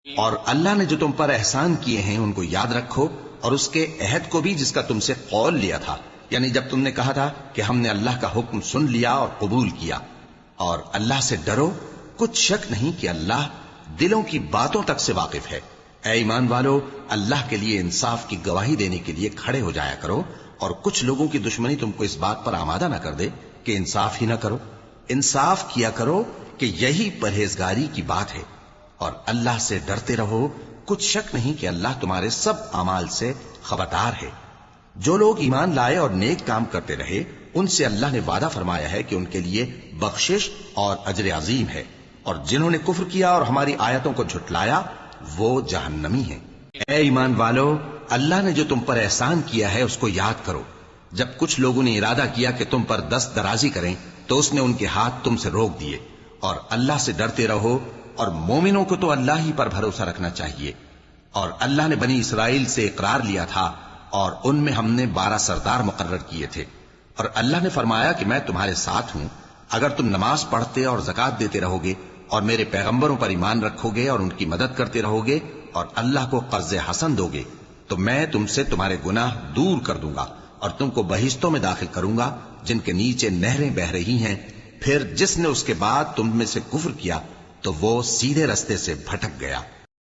اور اللہ نے جو تم پر احسان کیے ہیں ان کو یاد رکھو، اور اس کے عہد کو بھی جس کا تم سے قول لیا تھا، یعنی جب تم نے کہا تھا کہ ہم نے اللہ کا حکم سن لیا اور قبول کیا۔ اور اللہ سے ڈرو، کچھ شک نہیں کہ اللہ دلوں کی باتوں تک سے واقف ہے۔ اے ایمان والو، اللہ کے لیے انصاف کی گواہی دینے کے لیے کھڑے ہو جایا کرو، اور کچھ لوگوں کی دشمنی تم کو اس بات پر آمادہ نہ کر دے کہ انصاف ہی نہ کرو۔ انصاف کیا کرو کہ یہی پرہیزگاری کی بات ہے، اور اللہ سے ڈرتے رہو، کچھ شک نہیں کہ اللہ تمہارے سب اعمال سے خبردار ہے۔ جو لوگ ایمان لائے اور نیک کام کرتے رہے، ان سے اللہ نے وعدہ فرمایا ہے کہ ان کے لیے بخشش اور اجر عظیم ہے، اور جنہوں نے کفر کیا اور ہماری آیتوں کو جھٹلایا وہ جہنمی ہیں۔ اے ایمان والو، اللہ نے جو تم پر احسان کیا ہے اس کو یاد کرو۔ جب کچھ لوگوں نے ارادہ کیا کہ تم پر دست درازی کریں تو اس نے ان کے ہاتھ تم سے روک دیے، اور اللہ سے ڈرتے رہو، اور مومنوں کو تو اللہ ہی پر بھروسہ رکھنا چاہیے۔ اور اللہ نے بنی اسرائیل سے اقرار لیا تھا، اور ان میں ہم نے 12 سردار مقرر کیے تھے، اور اللہ نے فرمایا کہ میں تمہارے ساتھ ہوں، اگر تم نماز پڑھتے اور زکات دیتے رہو گے اور میرے پیغمبروں پر ایمان رکھو گے اور ان کی مدد کرتے رہو گے اور اللہ کو قرض حسن دو گے، تو میں تم سے تمہارے گناہ دور کر دوں گا اور تم کو بہشتوں میں داخل کروں گا جن کے نیچے نہریں بہ رہی ہیں۔ پھر جس نے اس کے بعد تم میں سے کفر کیا تو وہ سیدھے رستے سے بھٹک گیا۔